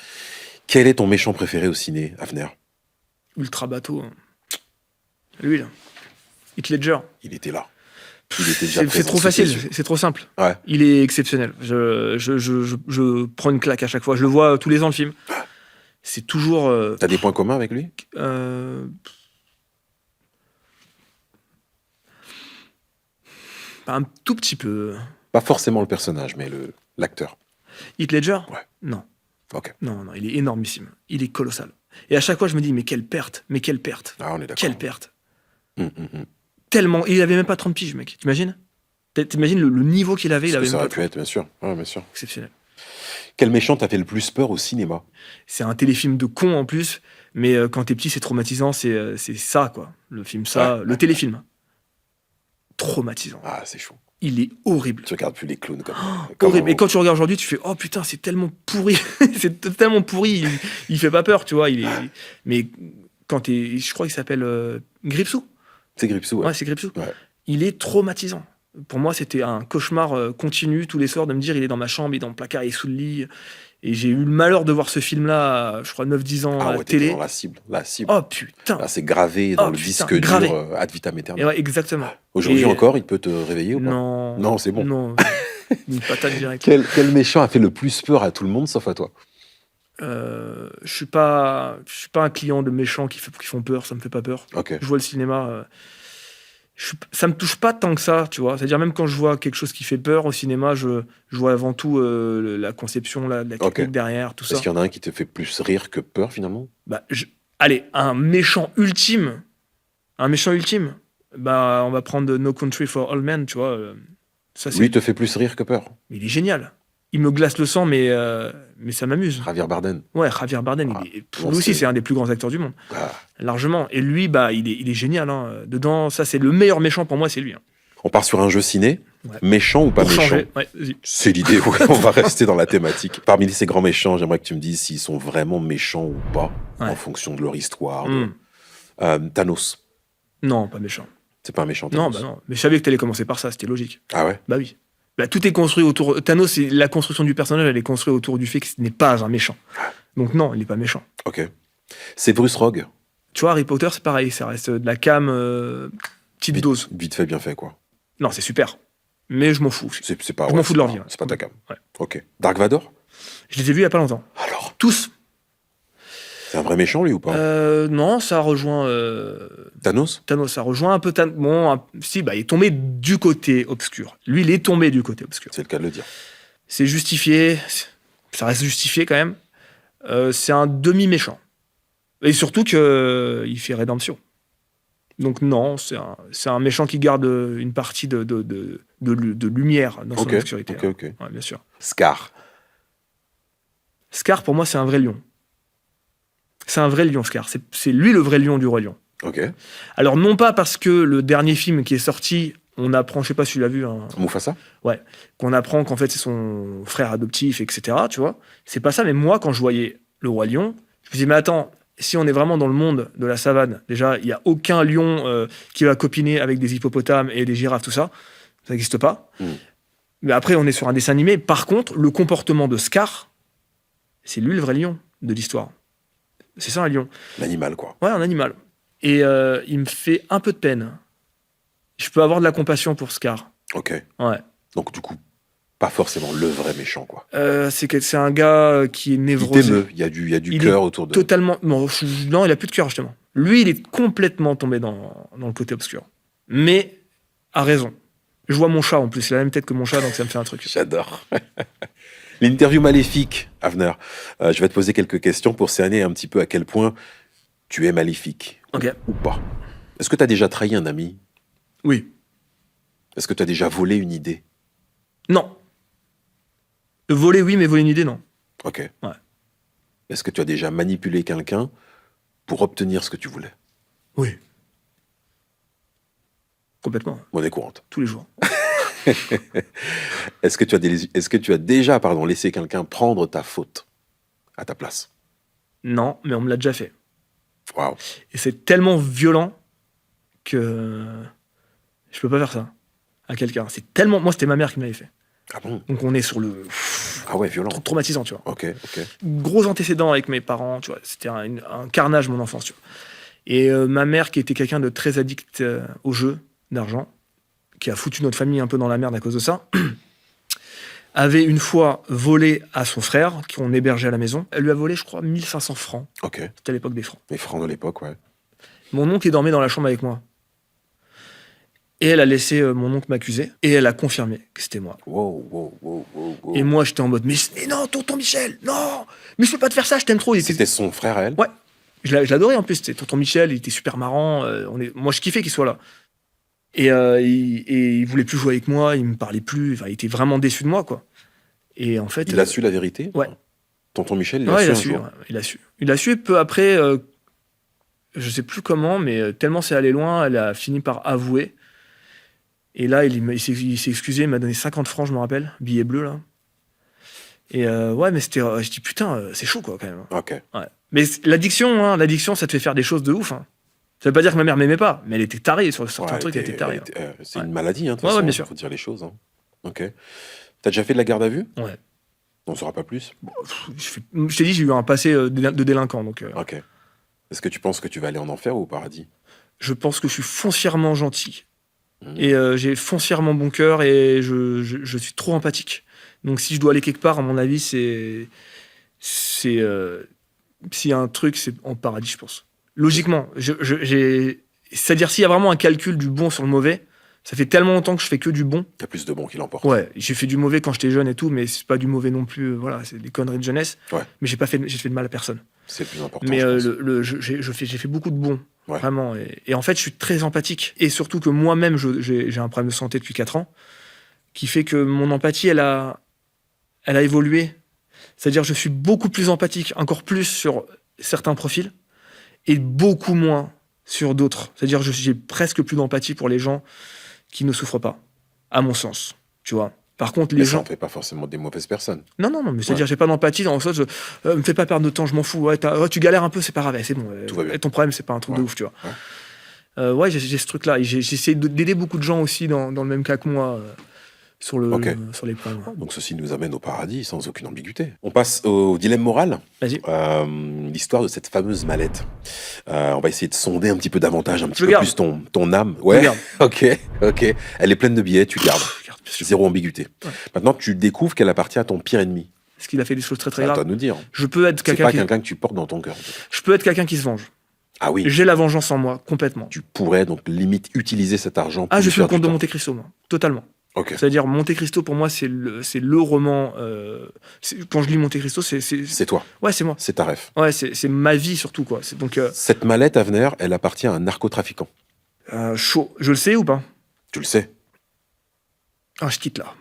Quel est ton méchant préféré au ciné, Avner? Ultra bateau. Hein. Lui, là. Heath Ledger. Il était là. Il était déjà C'est trop facile, c'est trop simple. Ouais. Il est exceptionnel. Je prends une claque à chaque fois. Je le vois tous les ans, le film. C'est toujours... T'as des points communs avec lui? Un tout petit peu. Pas forcément le personnage, mais l'acteur. Heath Ledger? Ouais. Non. Ok. Non, il est énormissime. Il est colossal. Et à chaque fois, je me dis, mais quelle perte. Ah, on est d'accord. Quelle perte. Tellement... Il avait même pas 30 piges, mec. T'imagines? T'imagines le niveau qu'il avait? Il avait ça même aurait pas pu être, bien sûr. Ouais, bien sûr. Exceptionnel. Quel méchant t'a fait le plus peur au cinéma? C'est un téléfilm de con en plus, mais quand t'es petit, c'est traumatisant. C'est ça, quoi. Le film, ça, le téléfilm. Traumatisant. Ah, c'est chaud. Il est horrible. Tu regardes plus les clowns comme Horrible. Et quand tu regardes aujourd'hui, tu fais, oh putain, c'est tellement pourri. C'est tellement pourri. Il fait pas peur, tu vois. Mais quand t'es, je crois qu'il s'appelle Gripsou. C'est Gripsou, ouais. Ouais, c'est Gripsou. Ouais. Il est traumatisant. Pour moi, c'était un cauchemar continu tous les soirs de me dire, il est dans ma chambre, il est dans le placard, il est sous le lit. Et j'ai eu le malheur de voir ce film-là, je crois, 9-10 ans à la télé. Dans la cible. Oh putain. Là, c'est gravé dans le disque dur ad vitam aeternam. Ouais, exactement. Aujourd'hui encore, il peut te réveiller ou pas? Non. Non, c'est bon. Non. Une patate directe. Quel méchant a fait le plus peur à tout le monde, sauf à toi? Je suis pas un client de méchants qui font peur, ça me fait pas peur. Ok. Je vois le cinéma, ça me touche pas tant que ça, tu vois. C'est-à-dire même quand je vois quelque chose qui fait peur au cinéma, je vois avant tout la conception, la technique derrière, tout ça. Est-ce qu'il y en a un qui te fait plus rire que peur finalement? Allez, un méchant ultime, bah on va prendre No Country for Old Men, tu vois. Ça, Lui, il te fait plus rire que peur. Il est génial. Il me glace le sang, mais ça m'amuse. Javier Bardem. Ouais, Javier Bardem, lui aussi, c'est un des plus grands acteurs du monde. Largement. Et lui, bah, il est génial. Hein. Dedans, ça, c'est le meilleur méchant pour moi, c'est lui. Hein. On part sur un jeu ciné. Ouais. Méchant ou pas méchant? Changer. Ouais, c'est l'idée, on va rester dans la thématique. Parmi ces grands méchants, j'aimerais que tu me dises s'ils sont vraiment méchants ou pas, en fonction de leur histoire. Thanos. Non, pas méchant. C'est pas un méchant, Thanos. Non, bah non. Mais je savais que t'allais commencer par ça, c'était logique. Ah ouais? Bah oui. Bah, tout est construit autour... Thanos, la construction du personnage, elle est construite autour du fait que ce n'est pas un méchant. Donc non, il n'est pas méchant. Ok. C'est Bruce Rogue. Tu vois, Harry Potter, c'est pareil. Ça reste de la cam, petite dose. Vite fait, bien fait, quoi. Non, c'est super. Mais je m'en fous. C'est pas, je m'en fous de leur vie. C'est pas ta cam. Ouais. Ok. Dark Vador? Je les ai vus il y a pas longtemps. Alors? Tous. C'est un vrai méchant, lui, ou pas? Non, ça rejoint... Thanos, ça rejoint un peu... Bon, si, bah, il est tombé du côté obscur. Lui, il est tombé du côté obscur. C'est le cas de le dire. C'est justifié. Ça reste justifié, quand même. C'est un demi-méchant. Et surtout qu'il fait rédemption. Donc non, c'est un méchant qui garde une partie de lumière dans son obscurité. Ok. Ouais, bien sûr. Scar. Scar, pour moi, c'est un vrai lion. C'est un vrai lion, Scar. C'est lui le vrai lion du Roi Lion. Ok. Alors, non pas parce que le dernier film qui est sorti, on apprend, je sais pas si tu l'as vu, hein, Mufasa? qu'on apprend qu'en fait, c'est son frère adoptif, etc., tu vois. C'est pas ça, mais moi, quand je voyais le Roi Lion, je me disais, mais attends, si on est vraiment dans le monde de la savane, déjà, il n'y a aucun lion qui va copiner avec des hippopotames et des girafes, tout ça. Ça n'existe pas. Mais après, on est sur un dessin animé. Par contre, le comportement de Scar, c'est lui le vrai lion de l'histoire. C'est ça, un lion. L'animal, quoi. Ouais, un animal. Et il me fait un peu de peine. Je peux avoir de la compassion pour Scar. Ok. Ouais. Donc, du coup, pas forcément le vrai méchant, quoi. C'est un gars qui est Il névrosé. t'émeut, il y a du Il cœur est autour de... Totalement. Non, il a plus de cœur, justement. Lui, il est complètement tombé dans le côté obscur. Mais, a raison. Je vois mon chat, en plus. Il a la même tête que mon chat, donc ça me fait un truc. J'adore. L'interview maléfique, Avner. Je vais te poser quelques questions pour cerner un petit peu à quel point tu es maléfique. Ok. Ou pas. Est-ce que tu as déjà trahi un ami? Oui. Est-ce que tu as déjà volé une idée? Non. Voler, oui, mais voler une idée, non. Ok. Ouais. Est-ce que tu as déjà manipulé quelqu'un pour obtenir ce que tu voulais? Oui. Complètement. Monnaie courante. Tous les jours. Est-ce que tu as déjà laissé quelqu'un prendre ta faute à ta place? Non, mais on me l'a déjà fait. Waouh. Et c'est tellement violent que je peux pas faire ça à quelqu'un. C'est tellement... Moi, c'était ma mère qui me l'avait fait. Ah bon? Donc on est sur le... Ah ouais, violent. Traumatisant, tu vois. Ok. Gros antécédents avec mes parents, tu vois. C'était un carnage, mon enfance, tu vois. Et ma mère, qui était quelqu'un de très addict au jeu d'argent, qui a foutu notre famille un peu dans la merde à cause de ça, avait une fois volé à son frère, qu'on hébergeait à la maison. Elle lui a volé, je crois, 1500 francs. Ok. C'était à l'époque des francs. Les francs de l'époque, ouais. Mon oncle, il dormait dans la chambre avec moi. Et elle a laissé mon oncle m'accuser. Et elle a confirmé que c'était moi. Wow. Et moi, j'étais en mode, mais non, tonton Michel, non, mais je peux pas te faire ça, je t'aime trop. C'était son frère à elle? Ouais. Je l'adorais en plus. C'était tonton Michel, il était super marrant. Moi, je kiffais qu'il soit là. Et il voulait plus jouer avec moi, il me parlait plus. Enfin, il était vraiment déçu de moi, quoi. Et en fait, Il a su la vérité? Ouais. Tonton Michel, il Ouais, a su un jour? ouais, il a su. Il a su peu après, je sais plus comment, mais tellement c'est allé loin, elle a fini par avouer. Et là, il s'est excusé, il m'a donné 50 francs, je me rappelle, billet bleu, là. Et ouais, mais c'était... je dis, putain, c'est chaud, quoi, quand même. Ok. Ouais. Mais l'addiction, ça te fait faire des choses de ouf. Hein. Ça veut pas dire que ma mère m'aimait pas, mais elle était tarée sur certains trucs, elle était tarée. C'est une maladie, hein, de toute Ouais, façon, bien sûr. faut dire les choses. Hein. Ok. T'as déjà fait de la garde à vue? Ouais. On saura pas plus? Je t'ai dit, j'ai eu un passé de délinquant, donc... Ok. Est-ce que tu penses que tu vas aller en enfer ou au paradis? Je pense que je suis foncièrement gentil. Et j'ai foncièrement bon cœur et je suis trop empathique. Donc si je dois aller quelque part, à mon avis, s'il y a un truc, c'est en paradis, je pense. Logiquement. C'est-à-dire, s'il y a vraiment un calcul du bon sur le mauvais, ça fait tellement longtemps que je fais que du bon. T'as plus de bon qui l'emporte. Ouais, j'ai fait du mauvais quand j'étais jeune et tout, mais c'est pas du mauvais non plus. Voilà, c'est des conneries de jeunesse. Ouais. Mais j'ai fait de mal à personne. C'est le plus important. Mais je pense. j'ai fait beaucoup de bon. Ouais. Vraiment. Et en fait, je suis très empathique. Et surtout que moi-même, j'ai un problème de santé depuis 4 ans, qui fait que mon empathie, elle a évolué. C'est-à-dire, je suis beaucoup plus empathique, encore plus sur certains profils, et beaucoup moins sur d'autres. C'est-à-dire, j'ai presque plus d'empathie pour les gens qui ne souffrent pas, à mon sens. Tu vois. Par contre, les mais ça gens... en fait pas forcément des mauvaises personnes. Non, mais c'est-à-dire, j'ai pas d'empathie dans le sens, me fais pas perdre de temps, je m'en fous. Ouais, tu galères un peu, c'est pas grave, c'est bon. Tout va bien. Ton problème, c'est pas un truc de ouf, tu vois. Ouais. J'ai ce truc-là. J'ai essayé d'aider beaucoup de gens aussi dans le même cas que moi sur les points. Donc ceci nous amène au paradis sans aucune ambiguïté. On passe au dilemme moral. Vas-y. L'histoire de cette fameuse mallette. On va essayer de sonder un petit peu davantage, un petit peu garde. plus ton âme. Ouais. garde. Ok. Elle est pleine de billets, tu gardes. Regarde, bien sûr. Zéro ambiguïté. Ouais. Maintenant, tu découvres qu'elle appartient à ton pire ennemi. Est-ce qu'il a fait des choses très très C'est à toi graves? de nous dire. Je peux être C'est quelqu'un pas qui... quelqu'un que tu portes dans ton cœur. Je peux être quelqu'un qui se venge. Ah oui. J'ai la vengeance en moi, complètement. Tu pourrais donc limite utiliser cet argent pour Je lui suis le faire du comte de tort. Monte Cristo, moi. Totalement. Ok. C'est-à-dire, Monte Cristo, pour moi, c'est le roman... quand je lis Monte Cristo, c'est... C'est toi. Ouais, c'est moi. C'est ta ref. Ouais, c'est ma vie, surtout, quoi. Donc, Cette mallette, Avner, elle appartient à un narcotrafiquant. chaud. Je le sais ou pas? Tu le sais. Je quitte là.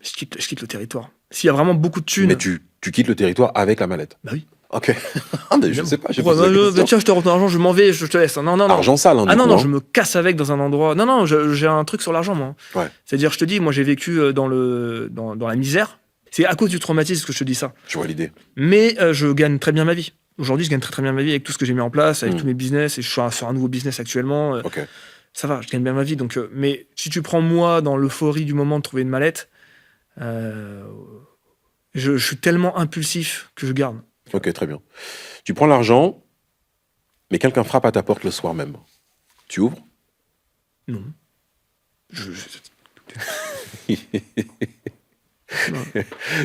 Je quitte le territoire. S'il y a vraiment beaucoup de thunes. Mais tu quittes le territoire avec la mallette. Bah oui. Ok. Ah, mais je sais pas. J'ai Ouais, posé la question. tiens, je te rends ton argent, je m'en vais, je te laisse. Non, non, non. Argent sale, hein, Ah du non, coup, non, hein. je me casse avec dans un endroit. Non, non, j'ai un truc sur l'argent, moi. Ouais. C'est-à-dire, je te dis, moi, j'ai vécu dans la misère. C'est à cause du traumatisme que je te dis ça. Je vois l'idée. Mais je gagne très bien ma vie. Aujourd'hui, je gagne très très bien ma vie avec tout ce que j'ai mis en place, avec Mm. tous mes business. Et je suis sur un nouveau business actuellement. Ok. Ça va, je gagne bien ma vie. Donc, mais si tu prends moi dans l'euphorie du moment de trouver une mallette, je suis tellement impulsif que je garde. Ok, très bien. Tu prends l'argent, mais quelqu'un frappe à ta porte le soir même. Tu ouvres? Non.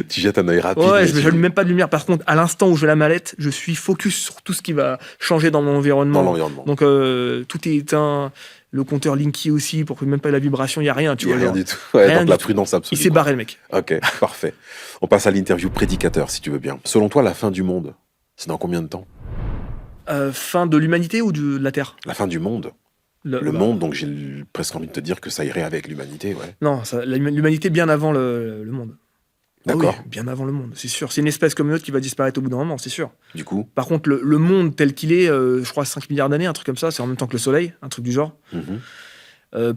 Tu jettes un œil rapide. Ouais, mais je tu- n'allume même pas de lumière. Par contre, à l'instant où je la mallette, je suis focus sur tout ce qui va changer dans mon environnement. Dans l'environnement. Donc, tout est éteint. Le compteur Linky aussi, pour que même pas la vibration, il n'y a rien. Tu Il n'y a vois, rien genre. du tout. Ouais, Rien donc du la tout. prudence Il absolue. s'est barré, le mec. Ok, parfait. On passe à l'interview prédicateur, si tu veux bien. Selon toi, la fin du monde, c'est dans combien de temps? Fin de l'humanité ou de la Terre? La fin du monde. Le bah, monde, donc j'ai presque envie de te dire que ça irait avec l'humanité, ouais. Non, l'humanité bien avant le monde. Ah oui, D'accord. bien avant le monde, c'est sûr. C'est une espèce comme une autre qui va disparaître au bout d'un moment, c'est sûr. Du coup, Par contre, le monde tel qu'il est, je crois 5 milliards d'années, un truc comme ça, c'est en même temps que le Soleil, un truc du genre.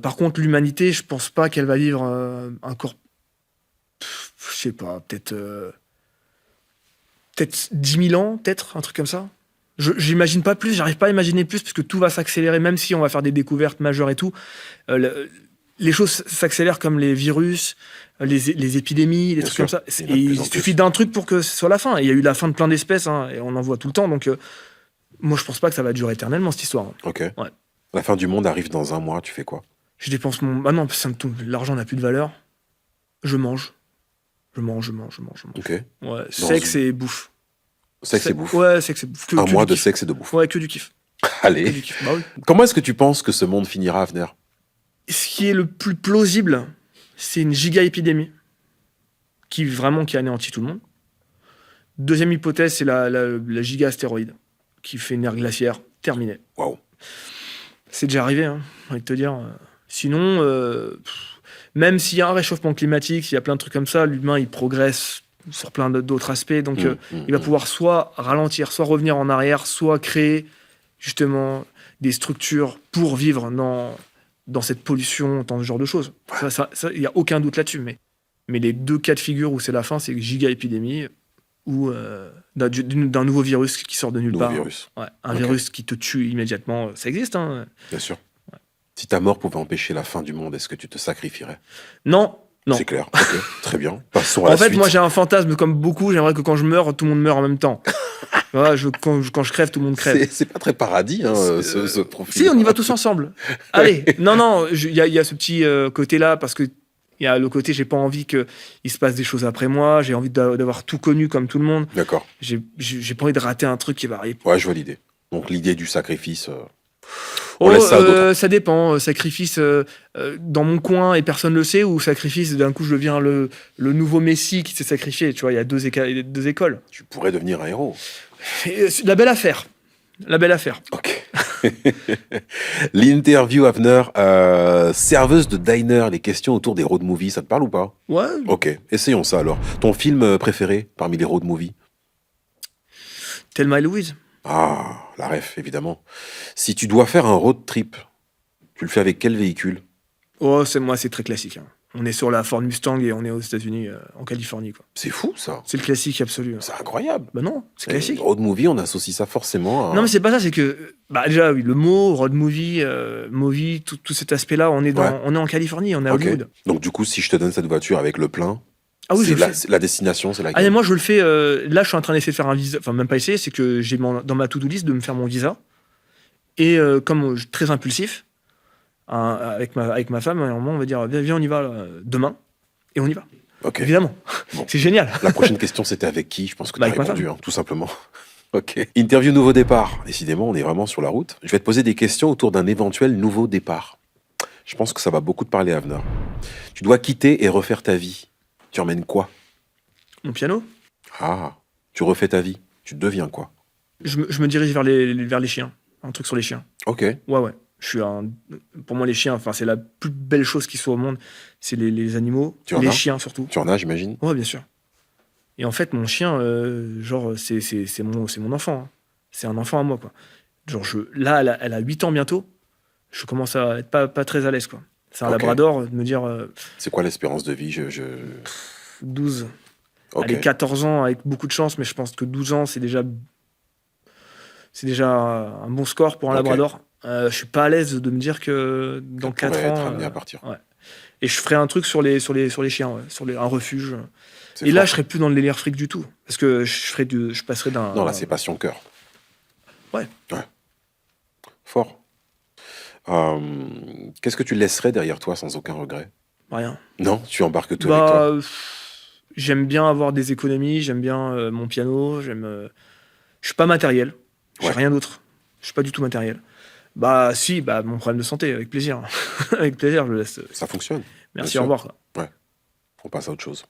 Par contre, l'humanité, je pense pas qu'elle va vivre encore. Je sais pas, peut-être 10 000 ans, peut-être, un truc comme ça. J'imagine pas plus, j'arrive pas à imaginer plus, parce que tout va s'accélérer, même si on va faire des découvertes majeures et tout. Les choses s'accélèrent comme les virus, les épidémies, les Bien trucs sûr. comme ça. Il y en a Et de plus il en suffit plus. d'un truc pour que ce soit la fin. Et il y a eu la fin de plein d'espèces, hein, et on en voit tout le temps. Donc, moi, je pense pas que ça va durer éternellement, cette histoire. ok. Ouais. La fin du monde arrive dans un mois, tu fais quoi? Je dépense mon. Ah non, l'argent n'a plus de valeur. Je mange. Je mange. Ok. Ouais, sexe et bouffe. Sexe et bouffe. Ouais, sexe et bouffe. Un que mois du de kiff. sexe et de bouffe. Ouais, que du kiff. Que Allez. du kiff. Bah oui. Comment est-ce que tu penses que ce monde finira à venir? Ce qui est le plus plausible, c'est une giga-épidémie qui anéantit tout le monde. Deuxième hypothèse, c'est la giga-astéroïde qui fait une ère glaciaire terminée. Waouh. C'est déjà arrivé, hein, j'ai envie de te dire. Sinon, même s'il y a un réchauffement climatique, s'il y a plein de trucs comme ça, l'humain, il progresse sur plein d'autres aspects. Donc, il va pouvoir soit ralentir, soit revenir en arrière, soit créer justement des structures pour vivre dans cette pollution, dans ce genre de choses. Ça, il n'y a aucun doute là-dessus. Mais les deux cas de figure où c'est la fin, c'est giga-épidémie ou d'un nouveau virus qui sort de nulle Nouveau part. virus. Ouais, un Ok. virus qui te tue immédiatement. Ça existe, hein. Bien sûr. Si ta mort pouvait empêcher la fin du monde, est-ce que tu te sacrifierais? Non. C'est clair. Ok. Très bien. Passons à En la fait, suite. moi, j'ai un fantasme comme beaucoup. J'aimerais que quand je meurs, tout le monde meure en même temps. Voilà, quand je crève, tout le monde crève. C'est pas très paradis, hein, ce profil. Si, on y va tous ensemble. Allez. Non, il y a ce petit côté-là, parce que il y a le côté, j'ai pas envie qu'il se passe des choses après moi. J'ai envie d'avoir tout connu comme tout le monde. D'accord. J'ai pas envie de rater un truc qui va arriver. Ouais, je vois l'idée. Donc l'idée du sacrifice, on laisse ça à d'autres. Ça dépend. Sacrifice dans mon coin et personne le sait, ou sacrifice, d'un coup, je deviens le nouveau Messi qui s'est sacrifié. Tu vois, il y a deux écoles. Tu pourrais devenir un héros. La belle affaire. La belle affaire. Ok. L'interview Avner, serveuse de diner, les questions autour des road movies, ça te parle ou pas? Ouais. Ok, essayons ça alors. Ton film préféré parmi les road movies? Thelma et Louise. Ah, la ref, évidemment. Si tu dois faire un road trip, tu le fais avec quel véhicule? Oh, c'est très classique, hein. On est sur la Ford Mustang et on est aux États-Unis, en Californie, quoi. C'est fou, ça. C'est le classique absolu. C'est incroyable. Bah non, c'est Et classique. road movie, on associe ça forcément à... Non, mais c'est pas ça, c'est que, bah, déjà, oui, le mot, road movie, movie, tout cet aspect-là, on est en Californie, on est à Ok. Hollywood. Donc du coup, si je te donne cette voiture avec le plein, Ah oui, c'est je le fais. la destination, c'est Ah, laquelle? mais moi, je le fais, là, je suis en train d'essayer de faire un visa, enfin, même pas essayer, c'est que j'ai dans ma to-do list de me faire mon visa. Et comme je suis très impulsif, avec ma femme, à un moment, on va dire, viens, on y va demain. Et on y va. Ok. Évidemment. Bon. C'est génial. La prochaine question, c'était avec qui? Je pense que tu as Avec ma répondu, hein, tout simplement. Ok. Interview nouveau départ. Décidément, on est vraiment sur la route. Je vais te poser des questions autour d'un éventuel nouveau départ. Je pense que ça va beaucoup te parler, Avner. Tu dois quitter et refaire ta vie. Tu emmènes quoi? Mon piano. Ah, tu refais ta vie. Tu deviens quoi? Je me dirige vers les chiens. Un truc sur les chiens. Ok. Ouais. Pour moi, les chiens, enfin, c'est la plus belle chose qui soit au monde. C'est les animaux. Tu en les as chiens, surtout. Tu en as, j'imagine? Ouais, bien sûr. Et en fait, mon chien, genre, c'est mon enfant. Hein. C'est un enfant à moi, quoi. Genre, là, elle a 8 ans bientôt. Je commence à être pas très à l'aise, quoi. C'est un Ok. labrador, de me dire C'est quoi l'espérance de vie 12. Ok. Allez, 14 ans avec beaucoup de chance, mais je pense que 12 ans, c'est déjà un bon score pour un Ok. labrador. Je suis pas à l'aise de me dire que dans Qu'elle 4 pourrait ans. être amenée à partir. Ouais. Et je ferai un truc sur les chiens, ouais, un refuge. C'est Et là, fort. je serai plus dans le délire fric du tout. Parce que je passerai d'un. Non, là, c'est passion-cœur. Ouais. Fort. Qu'est-ce que tu laisserais derrière toi sans aucun regret? Rien. Non, tu embarques tout avec toi. J'aime bien avoir des économies, j'aime bien mon piano, je suis pas matériel, j'ai Ouais. rien d'autre. Je suis pas du tout matériel. Bah si, mon problème de santé, avec plaisir. Avec plaisir, je le laisse. Ça fonctionne. Merci, sûr. au revoir. Quoi. On passe à autre chose.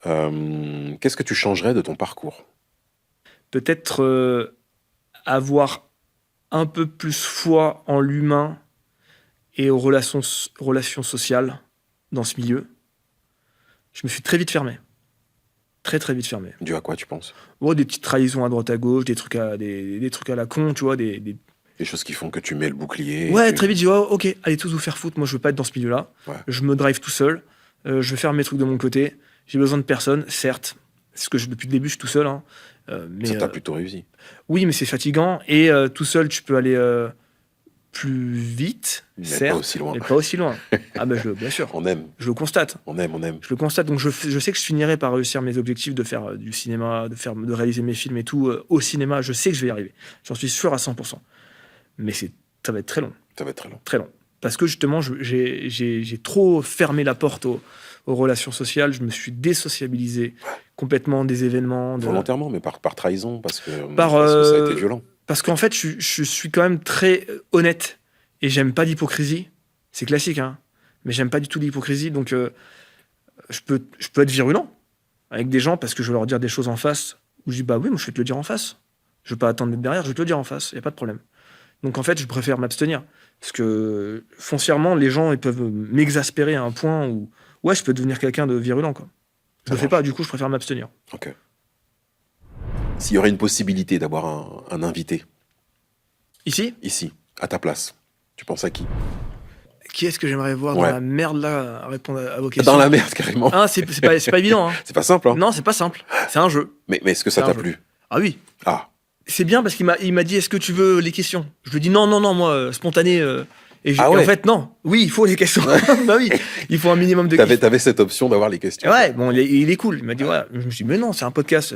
Qu'est-ce que tu changerais de ton parcours? Peut-être avoir un peu plus foi en l'humain et aux relations sociales dans ce milieu. Je me suis très vite fermé. Très très vite fermé. Dû à quoi, tu penses? Oh, des petites trahisons à droite à gauche, des trucs à la con, tu vois, Des choses qui font que tu mets le bouclier. Ouais, tu- très vite, j'ai dit, oh, ok, allez tous vous faire foutre, moi je veux pas être dans ce milieu-là. Ouais. Je me drive tout seul, je vais faire mes trucs de mon côté, j'ai besoin de personne, certes, c'est ce que depuis le début je suis tout seul. Hein, mais, Ça t'a plutôt réussi. oui, mais c'est fatigant, et tout seul tu peux aller plus vite, Mais certes, pas aussi loin. mais pas aussi loin. Ah ben bien sûr, On aime, je le constate. on aime, on aime. Je le constate, donc je sais que je finirai par réussir mes objectifs de faire du cinéma, de réaliser mes films et tout au cinéma. Je sais que je vais y arriver. J'en suis sûr à 100%. Mais ça va être très long, Ça va être très long. très long. Parce que justement, j'ai trop fermé la porte aux relations sociales. Je me suis désociabilisé complètement des événements. Volontairement, mais par trahison, parce que ça a été violent. Parce qu'en fait, je suis quand même très honnête et j'aime pas l'hypocrisie. C'est classique, hein. Mais j'aime pas du tout l'hypocrisie. Donc, je peux être virulent avec des gens parce que je veux leur dire des choses en face où je dis, bah oui, moi je vais te le dire en face. Je veux pas attendre d'être derrière, je vais te le dire en face. Y a pas de problème. Donc, en fait, je préfère m'abstenir. Parce que foncièrement, les gens ils peuvent m'exaspérer à un point où, ouais, je peux devenir quelqu'un de virulent, quoi. Je Ça le fais marche. pas, du coup, je préfère m'abstenir. Ok. S'il y aurait une possibilité d'avoir un invité Ici, ici, à ta place, tu penses à qui? qui est-ce que j'aimerais voir Ouais. dans la merde là à répondre à vos questions? Dans la merde, carrément. Ah, c'est pas évident, hein. C'est pas simple, hein. Non, c'est pas simple. C'est un jeu. Mais est-ce que ça C'est t'a un jeu. plu? Ah oui. Ah, C'est bien parce qu'il m'a dit est-ce que tu veux les questions? Je lui ai dit non, moi, spontané. Et Ah ouais. en fait, non. Oui, il faut les questions. Bah oui, il faut un minimum de questions. t'avais cette option d'avoir les questions. Ouais, bon, il est cool. Il m'a dit ouais. Je me suis dit mais non, c'est un podcast.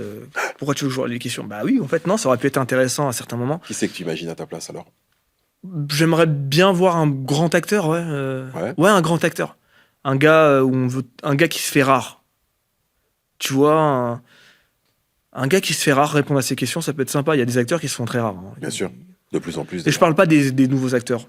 Pourquoi tu veux jouer les questions? Bah oui, en fait, non, ça aurait pu être intéressant à certains moments. Qui c'est que tu imagines à ta place alors? J'aimerais bien voir un grand acteur, ouais. Ouais, un grand acteur. Un gars un gars qui se fait rare. Tu vois, un gars qui se fait rare répondre à ces questions, ça peut être sympa. Il y a des acteurs qui se font très rares. Hein. Bien sûr, de plus en plus. Et je parle pas des nouveaux acteurs.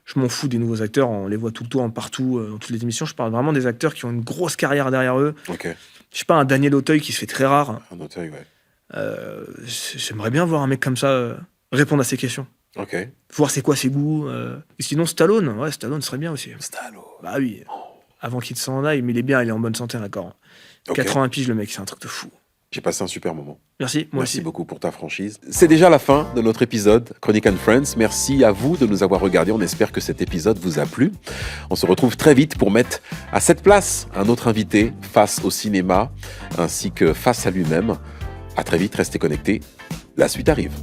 Je m'en fous des nouveaux acteurs, on les voit tout le temps, partout, dans toutes les émissions. Je parle vraiment des acteurs qui ont une grosse carrière derrière eux. Ok, Je sais pas, un Daniel Auteuil qui se fait très rare. un Auteuil, ouais. J'aimerais bien voir un mec comme ça répondre à ces questions. Ok. Voir c'est quoi ses goûts. Et sinon, Stallone, ouais, Stallone serait bien aussi. Stallone. Bah oui, avant qu'il s'en aille, mais il est bien, il est en bonne santé, d'accord. Ok. 80 piges, le mec, c'est un truc de fou. J'ai passé un super moment. Merci, moi Merci aussi. beaucoup pour ta franchise. C'est déjà la fin de notre épisode Chronique and Friends. Merci à vous de nous avoir regardés. On espère que cet épisode vous a plu. On se retrouve très vite pour mettre à cette place un autre invité face au cinéma ainsi que face à lui-même. À très vite, restez connectés. La suite arrive.